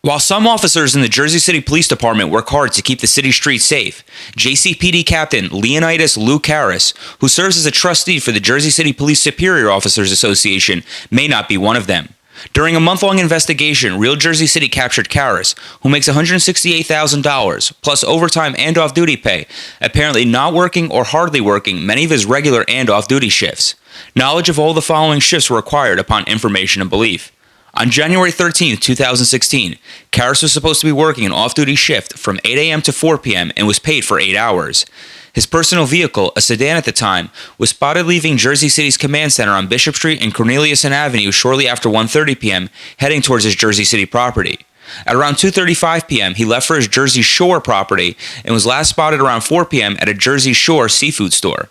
While some officers in the Jersey City Police Department work hard to keep the city streets safe, JCPD Captain Leonidas Lou Karras, who serves as a trustee for the Jersey City Police Superior Officers Association, may not be one of them. During a month-long investigation, Real Jersey City captured Karras, who makes $168,000, plus overtime and off-duty pay, apparently not working or hardly working many of his regular and off-duty shifts. Knowledge of all the following shifts were acquired upon information and belief. On January 13, 2016, Karras was supposed to be working an off-duty shift from 8 a.m. to 4 p.m. and was paid for 8 hours. His personal vehicle, a sedan at the time, was spotted leaving Jersey City's command center on Bishop Street and Corneliuson Avenue shortly after 1:30 p.m., heading towards his Jersey City property. At around 2:35 p.m., he left for his Jersey Shore property and was last spotted around 4 p.m. at a Jersey Shore seafood store.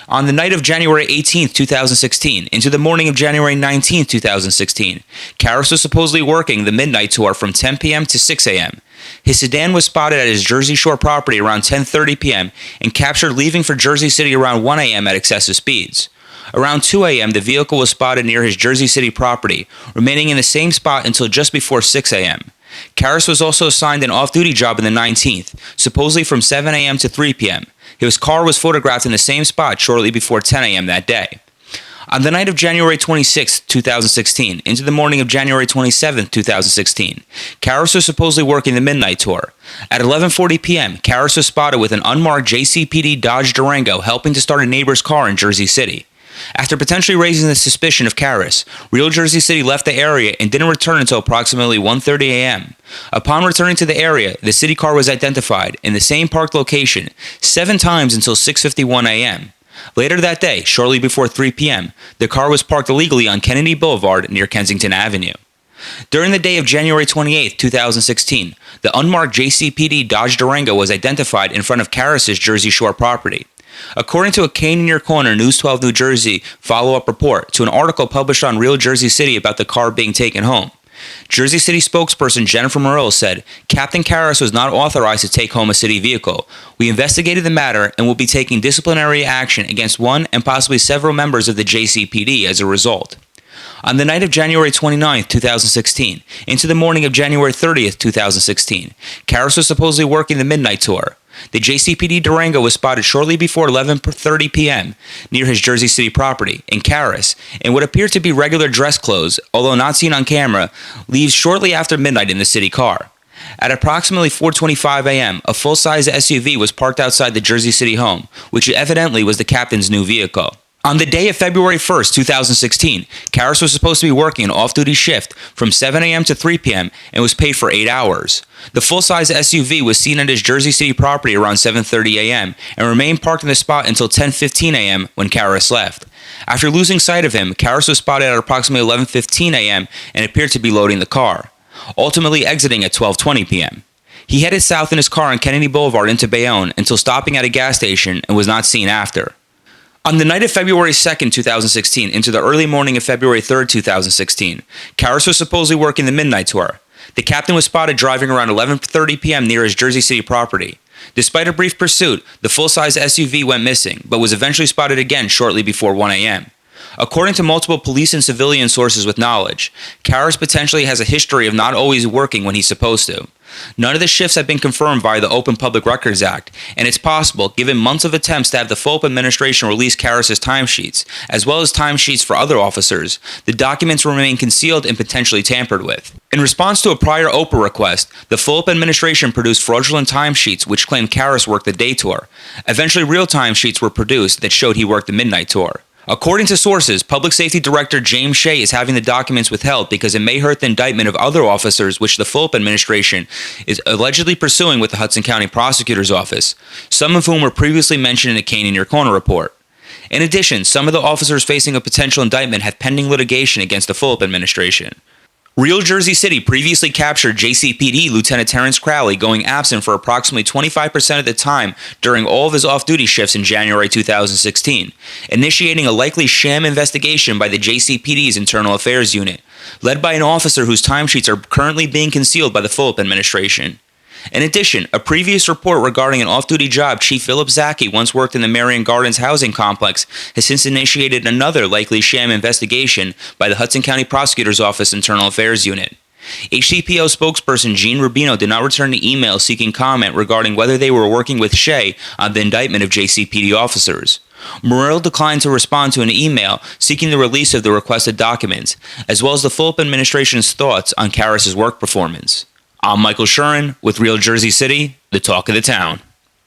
On the night of January 18, 2016, into the morning of January 19, 2016, Karras was supposedly working the midnight tour from 10 p.m. to 6 a.m. His sedan was spotted at his Jersey Shore property around 10:30 p.m. and captured leaving for Jersey City around 1 a.m. at excessive speeds. Around 2 a.m., the vehicle was spotted near his Jersey City property, remaining in the same spot until just before 6 a.m. Karras was also assigned an off-duty job in the 19th, supposedly from 7 a.m. to 3 p.m. His car was photographed in the same spot shortly before 10 a.m. that day. On the night of January 26, 2016, into the morning of January 27, 2016, Karras was supposedly working the midnight tour. At 11:40 p.m., Karras was spotted with an unmarked JCPD Dodge Durango helping to start a neighbor's car in Jersey City. After potentially raising the suspicion of Karras, Real Jersey City left the area and didn't return until approximately 1:30 a.m. Upon returning to the area, the city car was identified in the same parked location 7 times until 6:51 a.m. Later that day, shortly before 3 p.m., the car was parked illegally on Kennedy Boulevard near Kensington Avenue. During the day of January 28, 2016, the unmarked JCPD Dodge Durango was identified in front of Karras' Jersey Shore property. According to a Cane in Your Corner News 12 New Jersey follow-up report to an article published on Real Jersey City about the car being taken home, Jersey City spokesperson Jennifer Morrill said, "Captain Karras was not authorized to take home a city vehicle. We investigated the matter and will be taking disciplinary action against one and possibly several members of the JCPD as a result." On the night of January 29, 2016, into the morning of January 30, 2016, Karras was supposedly working the midnight tour. The JCPD Durango was spotted shortly before 11:30 p.m. near his Jersey City property, and Karras, in what appeared to be regular dress clothes, although not seen on camera, leaves shortly after midnight in the city car. At approximately 4:25 a.m., a full-size SUV was parked outside the Jersey City home, which evidently was the captain's new vehicle. On the day of February 1, 2016, Karras was supposed to be working an off-duty shift from 7 a.m. to 3 p.m. and was paid for 8 hours. The full-size SUV was seen at his Jersey City property around 7:30 a.m. and remained parked in the spot until 10:15 a.m. when Karras left. After losing sight of him, Karras was spotted at approximately 11:15 a.m. and appeared to be loading the car, ultimately exiting at 12:20 p.m. He headed south in his car on Kennedy Boulevard into Bayonne until stopping at a gas station and was not seen after. On the night of February 2, 2016, into the early morning of February 3, 2016, Karras was supposedly working the midnight tour. The captain was spotted driving around 11:30 p.m. near his Jersey City property. Despite a brief pursuit, the full-size SUV went missing, but was eventually spotted again shortly before 1 a.m. According to multiple police and civilian sources with knowledge, Karras potentially has a history of not always working when he's supposed to. None of the shifts have been confirmed via the Open Public Records Act, and it's possible, given months of attempts to have the FOP administration release Karras' timesheets, as well as timesheets for other officers, the documents remain concealed and potentially tampered with. In response to a prior OPA request, the FOP administration produced fraudulent timesheets which claimed Karras worked the day tour. Eventually, real timesheets were produced that showed he worked the midnight tour. According to sources, Public Safety Director James Shea is having the documents withheld because it may hurt the indictment of other officers which the FOP administration is allegedly pursuing with the Hudson County Prosecutor's Office, some of whom were previously mentioned in a Cane in Your Corner report. In addition, some of the officers facing a potential indictment have pending litigation against the FOP administration. Real Jersey City previously captured JCPD Lieutenant Terrence Crowley going absent for approximately 25% of the time during all of his off-duty shifts in January 2016, initiating a likely sham investigation by the JCPD's Internal Affairs Unit, led by an officer whose timesheets are currently being concealed by the FOP administration. In addition, a previous report regarding an off-duty job Chief Philip Zaki once worked in the Marion Gardens housing complex has since initiated another likely sham investigation by the Hudson County Prosecutor's Office Internal Affairs Unit. HCPO spokesperson Gene Rubino did not return the email seeking comment regarding whether they were working with Shea on the indictment of JCPD officers. Morrill declined to respond to an email seeking the release of the requested documents, as well as the Fulop administration's thoughts on Karras' work performance. I'm Michael Shuren with Real Jersey City, the talk of the town.